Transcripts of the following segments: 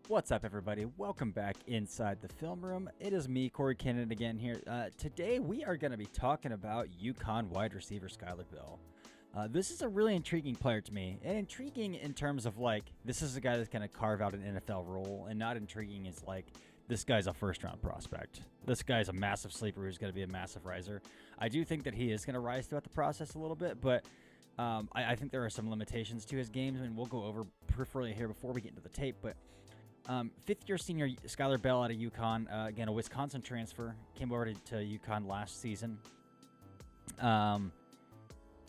What's up, everybody? Welcome back inside the film room. It is me, Corey Kennan, again here. Today, we are going to be talking about UConn wide receiver Skyler Bell. This is a really intriguing player to me, and intriguing in terms of this is a guy that's going to carve out an NFL role, and not intriguing as this guy's a first-round prospect. This guy's a massive sleeper who's going to be a massive riser. I do think that he is going to rise throughout the process a little bit, but I think there are some limitations to his games, and we'll go over peripherally here before we get into the tape, but fifth-year senior Skyler Bell out of UConn, again, a Wisconsin transfer, came over to UConn last season.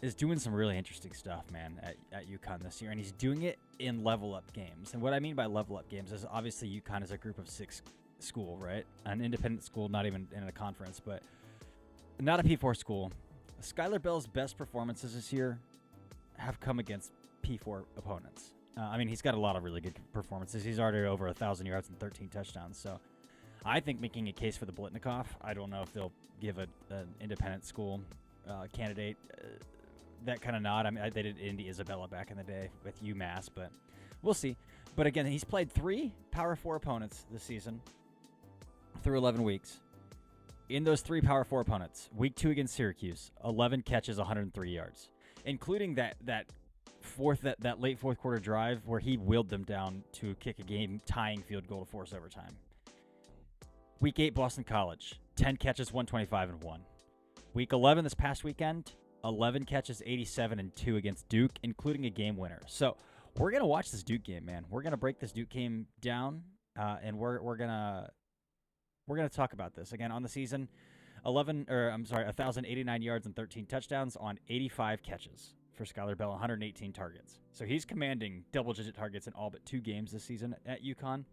Is doing some really interesting stuff, man, at UConn this year, and he's doing it in level-up games. And what I mean by level-up games is obviously UConn is a group of 6 school, right? An independent school, not even in a conference, but not a P4 school. Skyler Bell's best performances this year have come against P4 opponents. He's got a lot of really good performances. He's already over 1,000 yards and 13 touchdowns. So I think making a case for the Blitnikoff. I don't know if they'll give an independent school candidate that kind of nod. They did Indy Isabella back in the day with UMass, but we'll see. But again, he's played 3 Power 4 opponents this season through 11 weeks. In those 3 Power 4 opponents, week 2 against Syracuse, 11 catches, 103 yards, including that late fourth quarter drive where he willed them down to kick a game-tying field goal to force overtime. Week 8, Boston College, 10 catches, 125 and 1. Week 11, this past weekend, 11 catches, 87 and 2 against Duke, including a game winner. So we're gonna watch this Duke game, man. We're gonna break this Duke game down, and we're gonna talk about this again on the season. 1,089 yards and 13 touchdowns on 85 catches for Skyler Bell, 118 targets. So he's commanding double-digit targets in all but 2 games this season at UConn.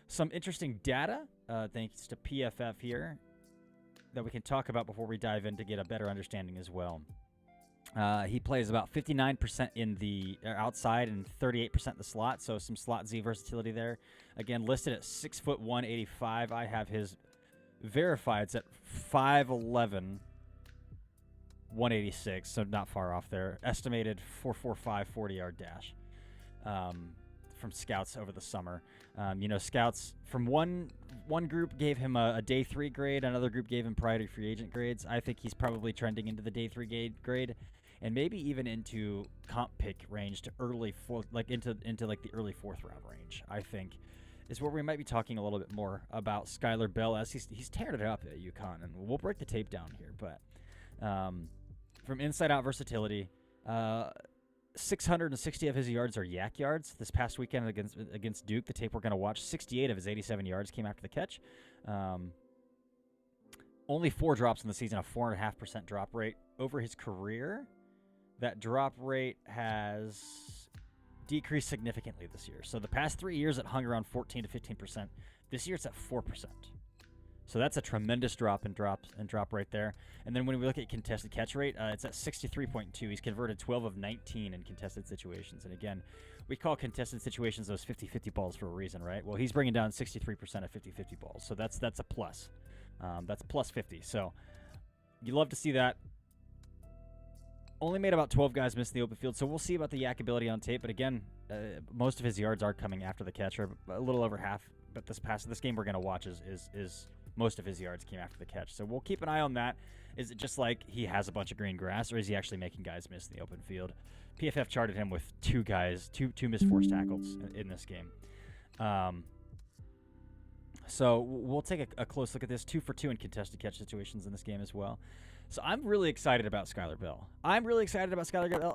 Some interesting data, thanks to PFF here, that we can talk about before we dive in to get a better understanding as well. He plays about 59% in the outside and 38% in the slot, so some slot Z versatility there. Again, listed at 6'1", 185. I have his verified. It's at 5'11", 186, so not far off there. Estimated 4.45 40-yard dash from scouts over the summer. Scouts from one group gave him a day 3 grade, another group gave him priority free agent grades. I think he's probably trending into the day 3 grade, and maybe even into comp pick range to early fourth, into the early 4th round range. I think is where we might be talking a little bit more about Skyler Bell as he's tearing it up at UConn, and we'll break the tape down here, but. From inside-out versatility, 660 of his yards are yak yards. This past weekend against Duke, the tape we're going to watch, 68 of his 87 yards came after the catch. Only 4 drops in the season, a 4.5% drop rate. Over his career, that drop rate has decreased significantly this year. So the past 3 years, it hung around 14 to 15%. This year, it's at 4%. So that's a tremendous drop right there. And then when we look at contested catch rate, it's at 63.2. He's converted 12 of 19 in contested situations. And again, we call contested situations those 50-50 balls for a reason, right? Well, he's bringing down 63% of 50-50 balls. So that's a plus. That's plus 50. So you love to see that. Only made about 12 guys miss the open field. So we'll see about the yak ability on tape. But again, most of his yards are coming after the catch, or a little over half. But this game we're going to watch is most of his yards came after the catch. So we'll keep an eye on that. Is it just like he has a bunch of green grass, or is he actually making guys miss in the open field? PFF charted him with 2 missed forced tackles in this game. So we'll take a close look at this. 2 for 2 in contested catch situations in this game as well. So I'm really excited about Skyler Bell.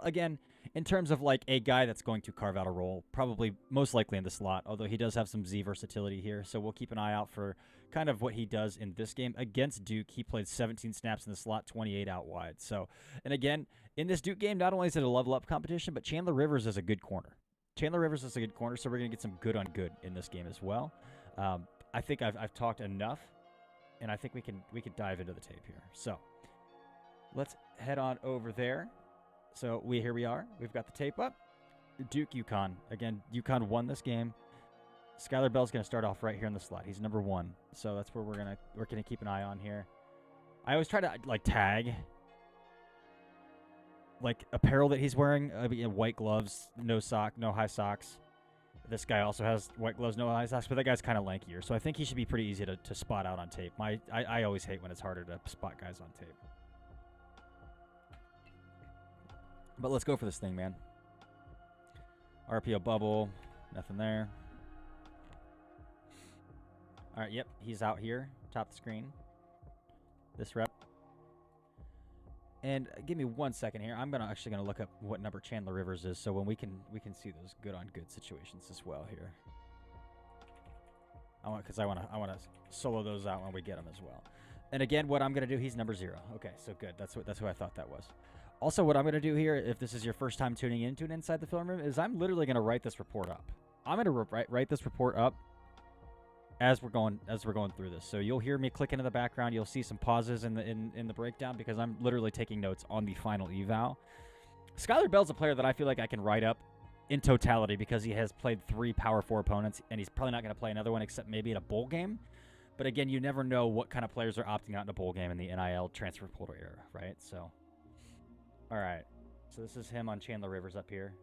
Again, in terms of a guy that's going to carve out a role, probably most likely in the slot, although he does have some Z versatility here. So we'll keep an eye out for kind of what he does in this game. Against Duke, he played 17 snaps in the slot, 28 out wide. So, and again, in this Duke game, not only is it a level-up competition, but Chandler Rivers is a good corner. So we're going to get some good on good in this game as well. I think I've talked enough, and I think we can dive into the tape here. So let's head on over there. So here we are. We've got the tape up. Duke, UConn. Again, UConn won this game. Skyler Bell's going to start off right here in the slot. He's number 1. So that's where we're gonna keep an eye on here. I always try to tag apparel that he's wearing. White gloves, no high socks. This guy also has white gloves, no eye socks, but that guy's kind of lankier, so I think he should be pretty easy to spot out on tape. I always hate when it's harder to spot guys on tape. But let's go for this thing, man. RPO bubble, nothing there. All right, yep, he's out here, top of the screen. This rep. And give me 1 second here. I'm actually gonna look up what number Chandler Rivers is, so when we can see those good on good situations as well here. I want to solo those out when we get them as well. And again, what I'm gonna do, he's number 0. Okay, so good. That's who I thought that was. Also, what I'm gonna do here, if this is your first time tuning into an Inside the Film Room, is I'm literally gonna write this report up. I'm gonna write this report up as we're going through this. So you'll hear me clicking in the background. You'll see some pauses in the breakdown because I'm literally taking notes on the final eval. Skyler Bell's a player that I feel like I can write up in totality because he has played 3 Power 4 opponents, and he's probably not going to play another one except maybe in a bowl game. But again, you never know what kind of players are opting out in a bowl game in the NIL transfer portal era, right? So, all right. So this is him on Chandler Rivers up here.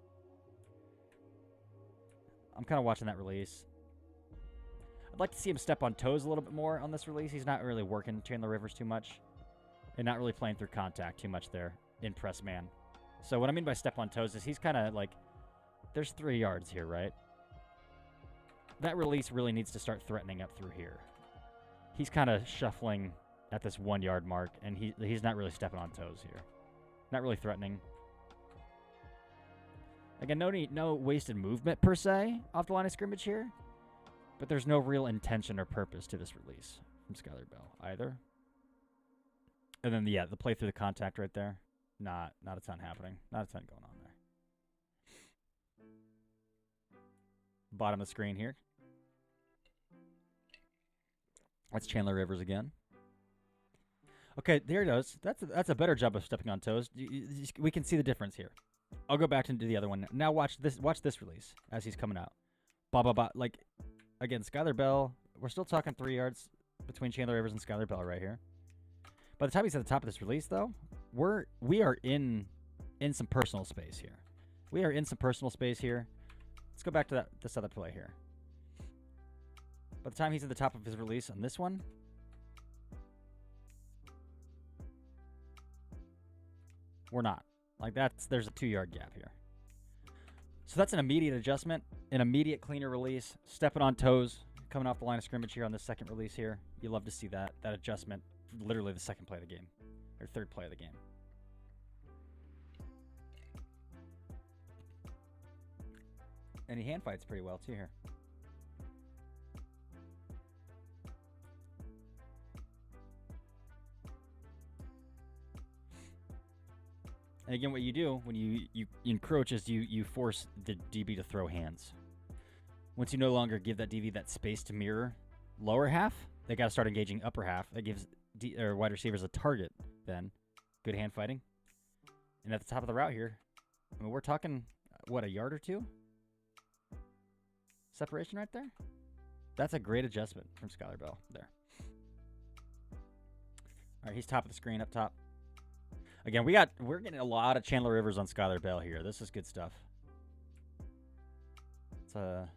I'm kind of watching that release. I'd like to see him step on toes a little bit more on this release. He's not really working Chandler Rivers too much and not really playing through contact too much there in press man. So what I mean by step on toes is he's kind of like, there's 3 yards here, right? That release really needs to start threatening up through here. He's kind of shuffling at this 1 yard mark, and he's not really stepping on toes here. Not really threatening. Again, no wasted movement per se off the line of scrimmage here. But there's no real intention or purpose to this release from Skyler Bell either. And then, yeah, the play through the contact right there. Not a ton happening. Not a ton going on there. Bottom of the screen here. That's Chandler Rivers again. Okay, there it goes. That's a better job of stepping on toes. We can see the difference here. I'll go back into the other one. Now watch this release as he's coming out. Blah, blah, blah. Like... Again, Skyler Bell, we're still talking 3 yards between Chandler Rivers and Skyler Bell right here. By the time he's at the top of this release, though, we are in some personal space here. We are in some personal space here. Let's go back to this other play here. By the time he's at the top of his release on this one, we're not. Like there's a 2 yard gap here. So that's an immediate adjustment, an immediate cleaner release, stepping on toes, coming off the line of scrimmage here on this second release here. You love to see that adjustment, literally the second play of the game, or third play of the game. And he hand fights pretty well too here. And again, what you do when you encroach is you force the DB to throw hands. Once you no longer give that DB that space to mirror lower half, they got to start engaging upper half. That gives wide receivers a target then. Good hand fighting. And at the top of the route here, I mean, we're talking, what, a yard or 2? Separation right there? That's a great adjustment from Skyler Bell there. All right, he's top of the screen up top. Again, we're getting a lot of Chandler Rivers on Skyler Bell here. This is good stuff. It's an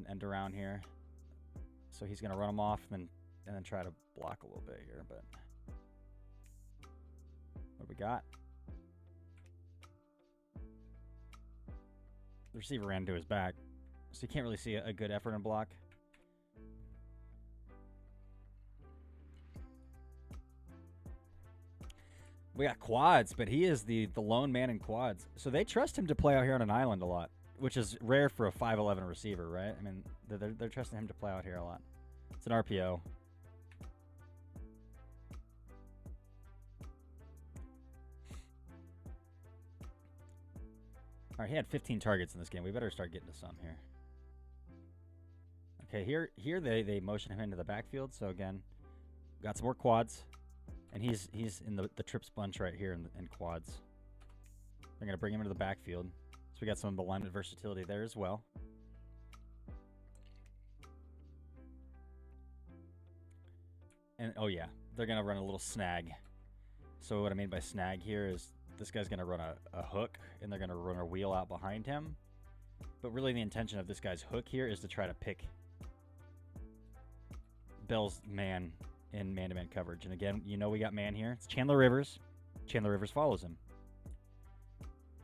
end around here. So he's gonna run him off and then try to block a little bit here, but what do we got? The receiver ran to his back, so you can't really see a good effort in block. We got quads, but he is the lone man in quads. So they trust him to play out here on an island a lot, which is rare for a 5'11 receiver, right? I mean, they're trusting him to play out here a lot. It's an RPO. All right, he had 15 targets in this game. We better start getting to some here. Okay, here they motion him into the backfield. So again, got some more quads. And he's in the trips bunch right here in quads. They're going to bring him into the backfield. So we got some of the alignment versatility there as well. And, oh yeah, they're going to run a little snag. So what I mean by snag here is this guy's going to run a hook, and they're going to run a wheel out behind him. But really the intention of this guy's hook here is to try to pick Bell's man in man-to-man coverage. And again, you know we got man here. It's Chandler Rivers. Chandler Rivers follows him.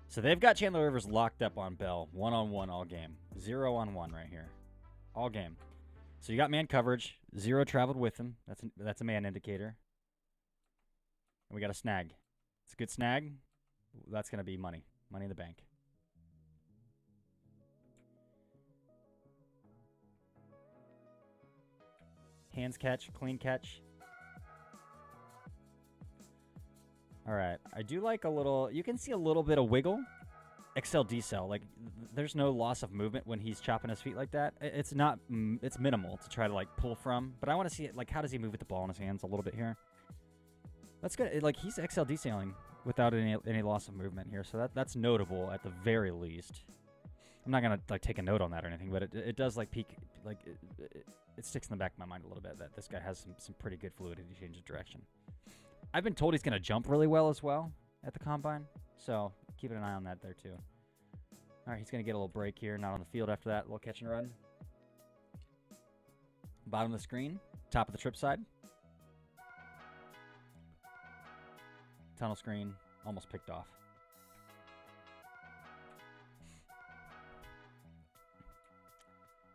So they've got Chandler Rivers locked up on Bell, one-on-one all game. 0-on-1 right here. All game. So you got man coverage. 0 traveled with him. That's a man indicator. And we got a snag. It's a good snag. That's going to be money. Money in the bank. Hands catch, clean catch. All right. I do like a little, you can see a little bit of wiggle. Excel decel. Like, there's no loss of movement when he's chopping his feet like that. It's not, it's minimal to try to, like, pull from. But I want to see it, like, how does he move with the ball in his hands a little bit here? That's good. Like, he's Excel decelling without any loss of movement here. So that's notable at the very least. I'm not going to, like, take a note on that or anything, but it does, like, peak, like, it sticks in the back of my mind a little bit that this guy has some pretty good fluidity change of direction. I've been told he's going to jump really well as well at the combine, so keeping an eye on that there too. All right, he's going to get a little break here, not on the field after that, a little catch and run. Bottom of the screen, top of the trip side. Tunnel screen, almost picked off.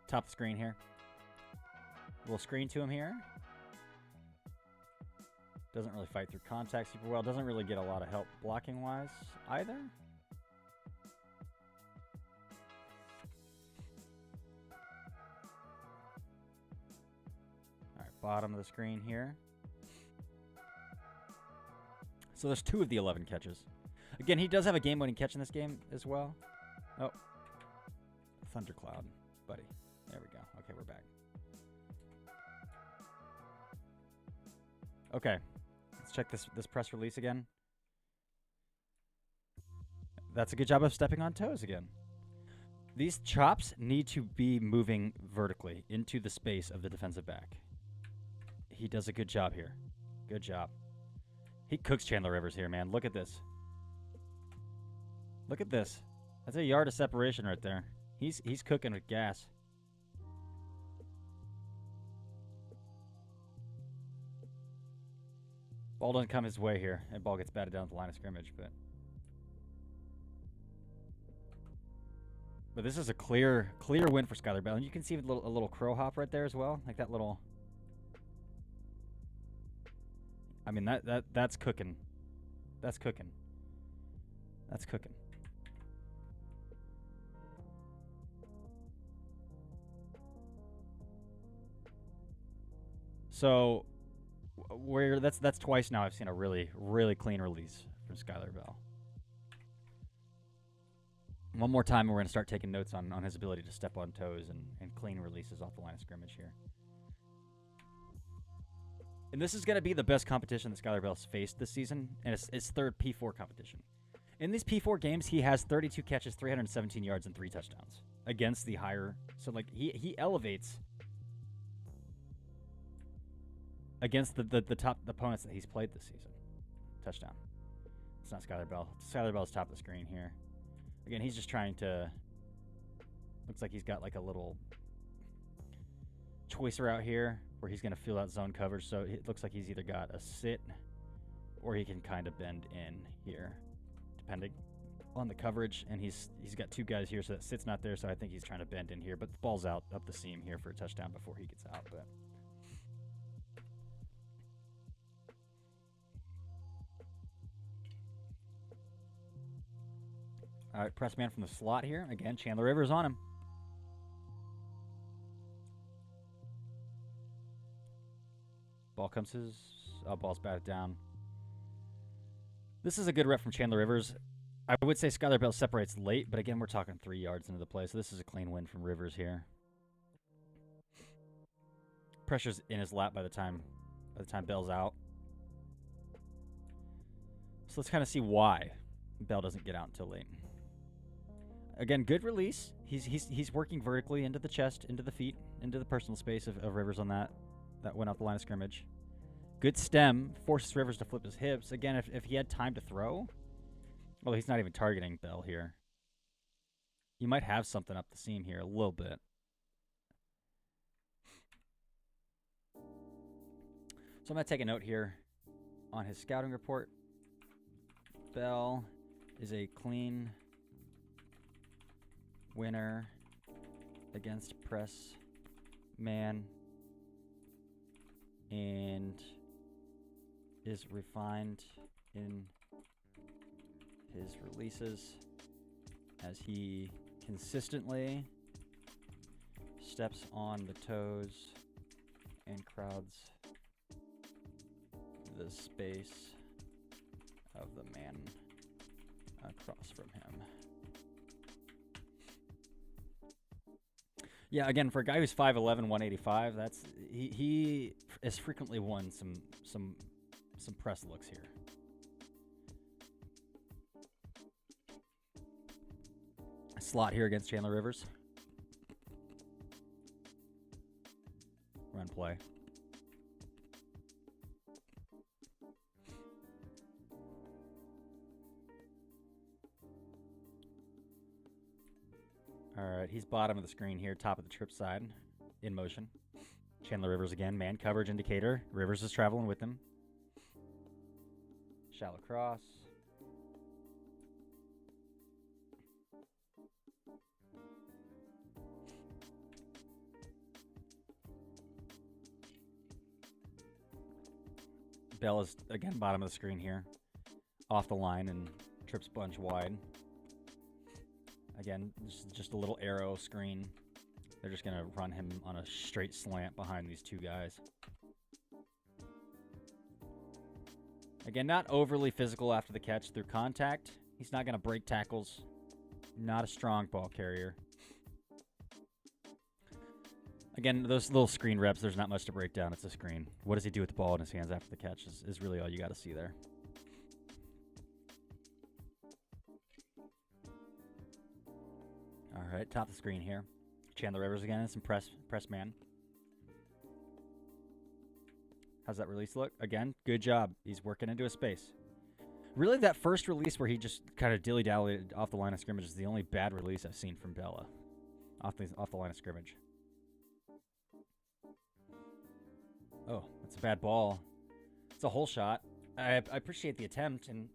Top of the screen here. Little screen to him here. Doesn't really fight through contact super well. Doesn't really get a lot of help blocking-wise either. All right, bottom of the screen here. So there's 2 of the 11 catches. Again, he does have a game-winning catch in this game as well. Oh. Thundercloud, buddy. There we go. Okay, we're back. Okay, let's check this press release again. That's a good job of stepping on toes again. These chops need to be moving vertically into the space of the defensive back. He does a good job here. Good job. He cooks Chandler Rivers here, man. Look at this. Look at this. That's a yard of separation right there. He's cooking with gas. Ball doesn't come his way here, and ball gets batted down at the line of scrimmage, but this is a clear win for Skyler Bell, and you can see a little crow hop right there as well, like that little. I mean that's cooking. That's cooking. That's cooking. So. That's twice now I've seen a really clean release from Skyler Bell. One more time, and we're going to start taking notes on his ability to step on toes and clean releases off the line of scrimmage here. And this is going to be the best competition that Skyler Bell's faced this season, and it's his 3rd P4 competition. In these P4 games, he has 32 catches, 317 yards, and 3 touchdowns against the higher. So, like, he elevates against the top opponents that he's played this season. Touchdown. It's not Skyler Bell. Skyler Bell's top of the screen here. Again, he's just trying to. Looks like he's got like a little choice route here where he's going to fill out zone coverage. So it looks like he's either got a sit or he can kind of bend in here, depending on the coverage. And he's got 2 guys here, so that sit's not there. So I think he's trying to bend in here. But the ball's out up the seam here for a touchdown before he gets out. But. All right, press man from the slot here. Again, Chandler Rivers on him. Ball comes his. Oh, ball's batted down. This is a good rep from Chandler Rivers. I would say Skyler Bell separates late, but again, we're talking 3 yards into the play, so this is a clean win from Rivers here. Pressure's in his lap by the time Bell's out. So let's kind of see why Bell doesn't get out until late. Again, good release. He's working vertically into the chest, into the feet, into the personal space of Rivers on that went off the line of scrimmage. Good stem, forces Rivers to flip his hips. Again, if he had time to throw, well, he's not even targeting Bell here. You might have something up the seam here a little bit. So I'm going to take a note here on his scouting report. Bell is a clean winner against press man and is refined in his releases as he consistently steps on the toes and crowds the space of the man across from him. Yeah, again, for a guy who's 5'11", 185, that's he has frequently won some press looks here. Slot here against Chandler Rivers. Run play. All right, he's bottom of the screen here, top of the trip side, in motion. Chandler Rivers again, man coverage indicator. Rivers is traveling with him. Shallow cross. Bell is, again, bottom of the screen here. Off the line and trips bunch wide. Again, just a little arrow screen. They're just going to run him on a straight slant behind these two guys. Again, not overly physical after the catch through contact. He's not going to break tackles. Not a strong ball carrier. Again, those little screen reps, there's not much to break down. It's a screen. What does he do with the ball in his hands after the catch is really all you got to see there. All right, top of the screen here. Chandler Rivers again, some press man. How's that release look? Again, good job. He's working into a space. Really, that first release where he just kind of dilly-dallied off the line of scrimmage is the only bad release I've seen from Bella. Off the line of scrimmage. Oh, that's a bad ball. It's a hole shot. I appreciate the attempt, and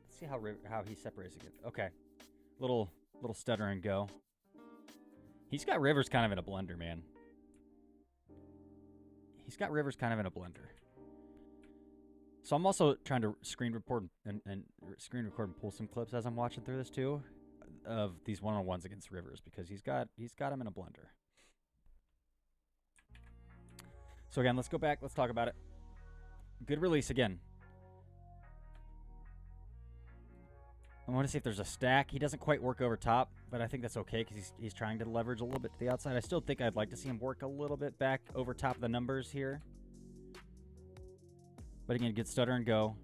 let's see how he separates again. Okay, little stutter and go. He's got Rivers kind of in a blender, man. He's got Rivers kind of in a blender. So I'm also trying to screen record and pull some clips as I'm watching through this too, of these one-on-ones against Rivers because he's got him in a blender. So again, let's go back. Let's talk about it. Good release again. I want to see if there's a stack. He doesn't quite work over top, but I think that's okay because he's trying to leverage a little bit to the outside. I still think I'd like to see him work a little bit back over top of the numbers here. But again, good stutter and go.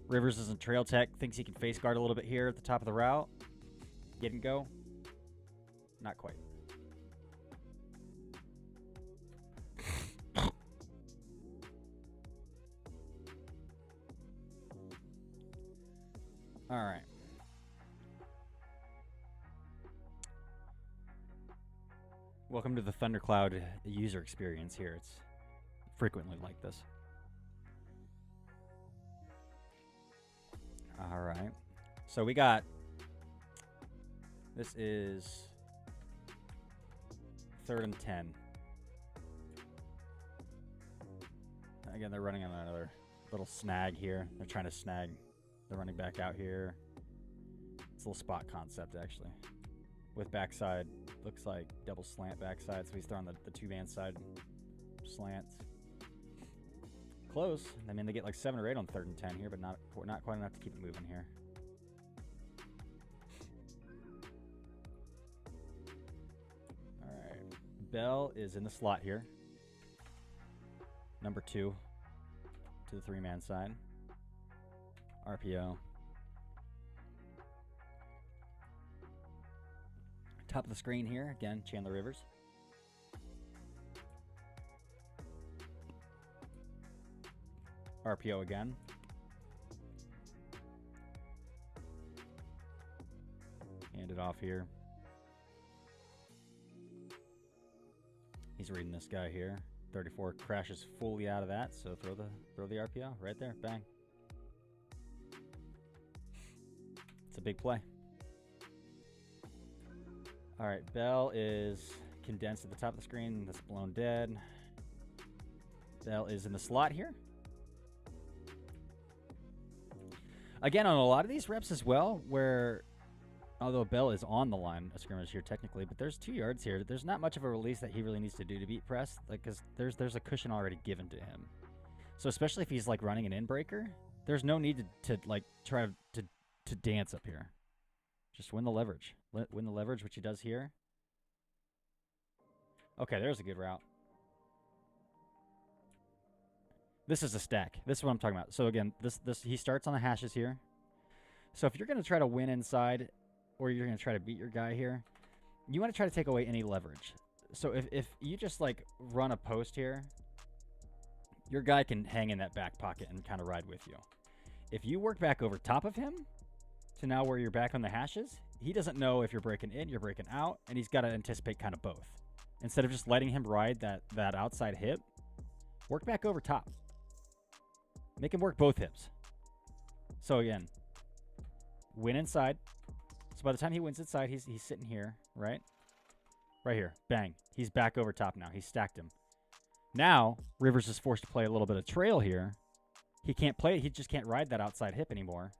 Rivers is in trail tech. Thinks he can face guard a little bit here at the top of the route. Get and go. Not quite. All right. Welcome to the Thundercloud user experience here. It's frequently like this. All right. So we got, this is 3rd and 10. Again, they're running on another little snag here. They're trying to snag the running back out here. It's a little spot concept, actually. With backside, looks like double slant backside, so he's throwing the two-man side slants. Close. I mean, they get like 7 or 8 on 3rd and 10 here, but not quite enough to keep it moving here. All right. Bell is in the slot here. Number 2 to the 3-man side. RPO. Top of the screen here, again, Chandler Rivers. RPO again. off here. He's reading this guy here. 34 crashes fully out of that, so throw the RPO right there. Bang. It's a big play. All right, Bell is condensed at the top of the screen. That's blown dead. Bell is in the slot here. Again, on a lot of these reps as well, where although Bell is on the line of scrimmage here technically, but there's 2 yards here. There's not much of a release that he really needs to do to beat press, like, because there's a cushion already given to him. So especially if he's like running an in breaker, there's no need to like try to dance up here. Just win the leverage. Win the leverage, which he does here. Okay, there's a good route. This is a stack. This is what I'm talking about. So again, this he starts on the hashes here. So if you're going to try to win inside, or you're going to try to beat your guy here, you want to try to take away any leverage. So if you just like run a post here, your guy can hang in that back pocket and kind of ride with you. If you work back over top of him to now where you're back on the hashes, he doesn't know if you're breaking in, you're breaking out, and he's got to anticipate kind of both. Instead of just letting him ride that outside hip, work back over top. Make him work both hips. So again, win inside. So by the time he wins inside, he's sitting here, right? Right here. Bang. He's back over top now. He's stacked him. Now, Rivers is forced to play a little bit of trail here. He can't play it. He just can't ride that outside hip anymore.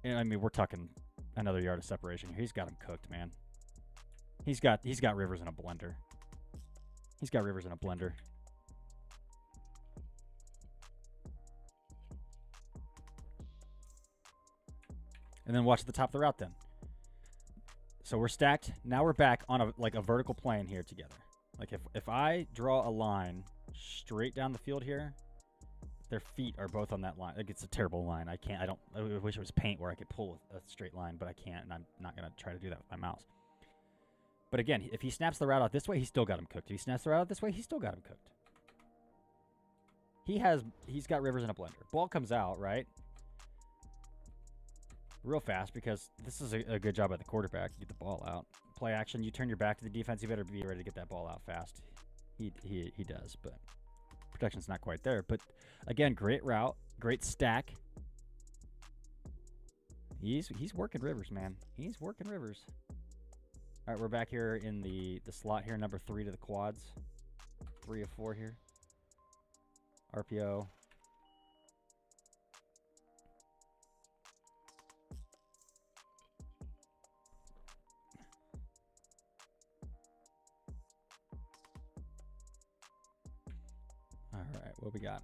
And I mean, we're talking another yard of separation here. He's got him cooked, man. He's got Rivers in a blender. He's got Rivers in a blender. And then watch the top of the route then. So we're stacked. Now we're back on a vertical plane here together. Like if I draw a line straight down the field here, their feet are both on that line. Like, it's a terrible line. I wish it was paint where I could pull a straight line, but I can't, and I'm not going to try to do that with my mouse. But again, if he snaps the route out this way, he's still got him cooked. If he snaps the route out this way, he's still got him cooked. He's got Rivers in a blender. Ball comes out, right? Real fast, because this is a good job by the quarterback to get the ball out. Play action, you turn your back to the defense, you better be ready to get that ball out fast. He does, but protection's not quite there. But again, great route, great stack. He's working Rivers, man. He's working Rivers. All right, we're back here in the slot here, number 3 to the quads. 3 of 4 here. RPO. What we got?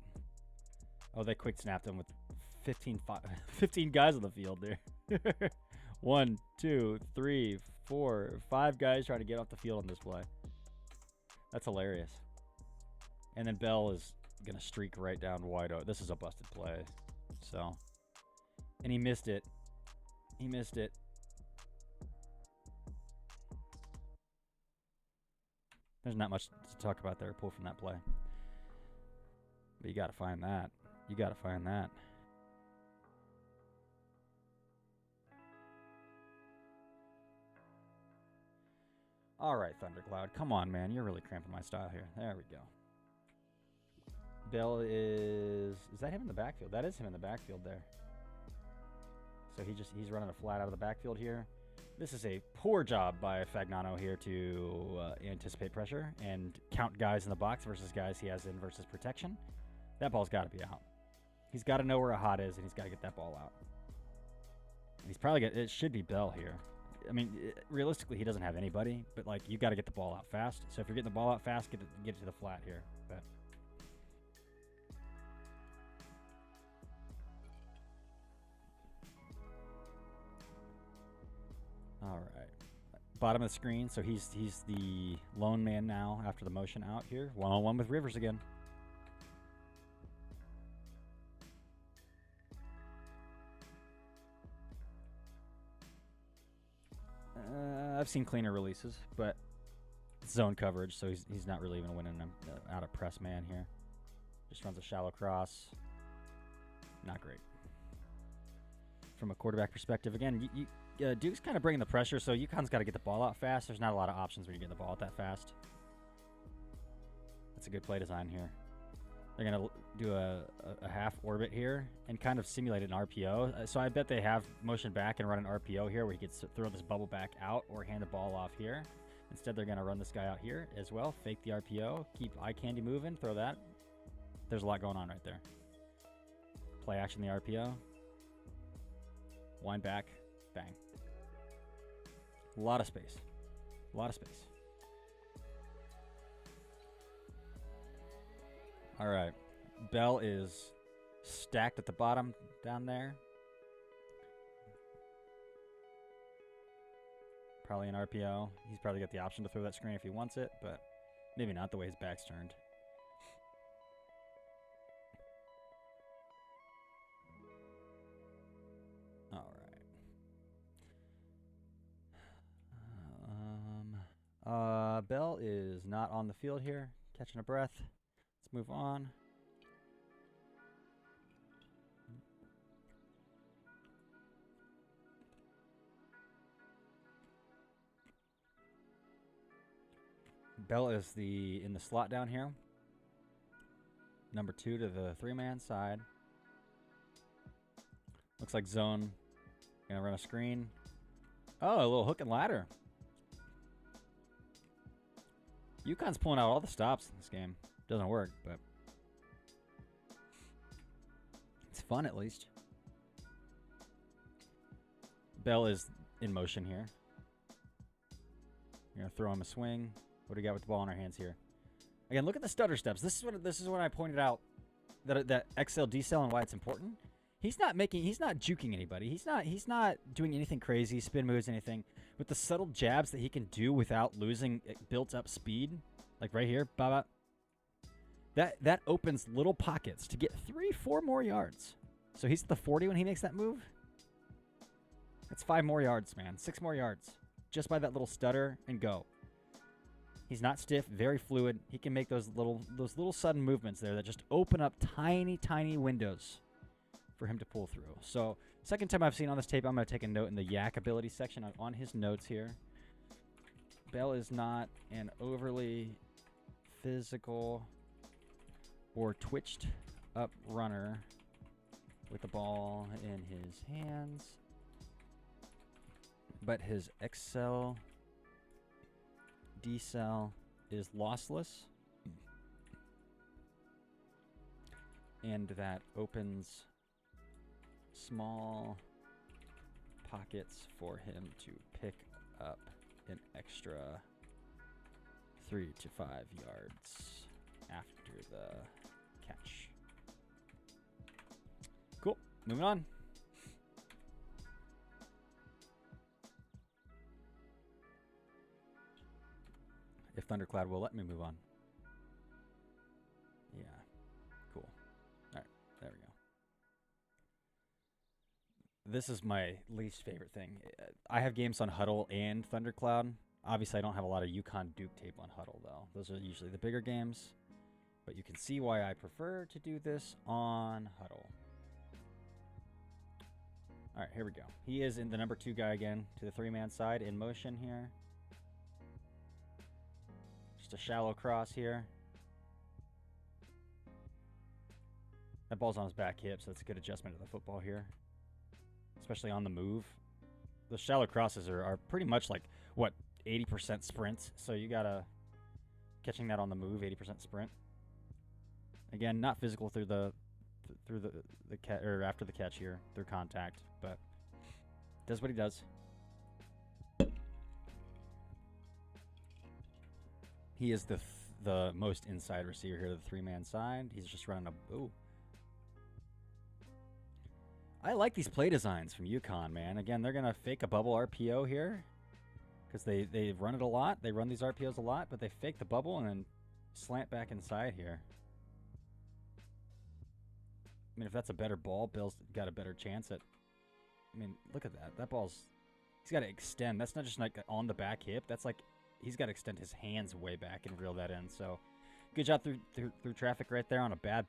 Oh, they quick snapped him with 15 guys on the field there. 1, 2, 3, 4, 5 guys trying to get off the field on this play. That's hilarious. And then Bell is going to streak right down wide open. This is a busted play. So, and he missed it. He missed it. There's not much to talk about there. Pull from that play. But you got to find that. You got to find that. All right, Thundercloud. Come on, man. You're really cramping my style here. There we go. Bell is that him in the backfield? That is him in the backfield there. So he's running a flat out of the backfield here. This is a poor job by Fagnano here to anticipate pressure and count guys in the box versus guys he has in versus protection. That ball's got to be out. He's got to know where a hot is, and he's got to get that ball out. And he's probably it should be Bell here. I mean, realistically, he doesn't have anybody, but like you got to get the ball out fast. So if you're getting the ball out fast, get it to the flat here. But all right, bottom of the screen. So he's the lone man now after the motion out here. 1-on-1 with Rivers again. I've seen cleaner releases, but zone coverage, so he's not really even winning them out of press man here. Just runs a shallow cross. Not great. From a quarterback perspective, again, you Duke's kind of bringing the pressure, so UConn's got to get the ball out fast. There's not a lot of options when you get the ball out that fast. That's a good play design here. They're going to do a half orbit here and kind of simulate an RPO. So I bet they have motion back and run an RPO here where he gets to throw this bubble back out or hand the ball off here. Instead, they're going to run this guy out here as well. Fake the RPO. Keep eye candy moving. Throw that. There's a lot going on right there. Play action the RPO. Wind back. Bang. A lot of space. A lot of space. All right. Bell is stacked at the bottom down there. Probably an RPO. He's probably got the option to throw that screen if he wants it, but maybe not the way his back's turned. All right. Bell is not on the field here. Catching a breath. Let's move on. Bell is in the slot down here. Number 2 to the 3-man side. Looks like zone. Gonna run a screen. Oh, a little hook and ladder. UConn's pulling out all the stops in this game. Doesn't work, but it's fun at least. Bell is in motion here. You're gonna throw him a swing. What do we got with the ball in our hands here? Again, look at the stutter steps. This is what I pointed out that XL decel and why it's important. He's not juking anybody. He's not doing anything crazy, spin moves, anything. With the subtle jabs that he can do without losing built up speed, like right here, baba. That opens little pockets to get 3-4 more yards. So he's at the 40 when he makes that move. That's 5 more yards, man. 6 more yards just by that little stutter and go. He's not stiff, very fluid. He can make those little sudden movements there that just open up tiny, tiny windows for him to pull through. So, second time I've seen on this tape, I'm going to take a note in the yak ability section on his notes here. Bell is not an overly physical or twitched up runner with the ball in his hands, but his XL decel is lossless, and that opens small pockets for him to pick up an extra 3 to 5 yards after the catch. Cool. Moving on. If Thundercloud will let me move on. Yeah. Cool. All right. There we go. This is my least favorite thing. I have games on Huddle and Thundercloud. Obviously, I don't have a lot of UConn Duke tape on Huddle, though. Those are usually the bigger games. But you can see why I prefer to do this on Huddle. All right, here we go. He is in the number 2 guy again to the 3-man side in motion here. Just a shallow cross here. That ball's on his back hip, so that's a good adjustment to the football here. Especially on the move. The shallow crosses are pretty much like, what, 80% sprint. So you gotta, catching that on the move, 80% sprint. Again, not physical through the or after the catch here, through contact, but does what he does. He is the most inside receiver here to the 3-man side. He's just running a ooh. I like these play designs from UConn, man. Again, they're gonna fake a bubble RPO here because they run it a lot. They run these RPOs a lot, but they fake the bubble and then slant back inside here. I mean, if that's a better ball, Bill's got a better chance at. I mean, look at that. That ball's. He's got to extend. That's not just like on the back hip. That's like he's got to extend his hands way back and reel that in. So, good job through traffic right there on a bad ball.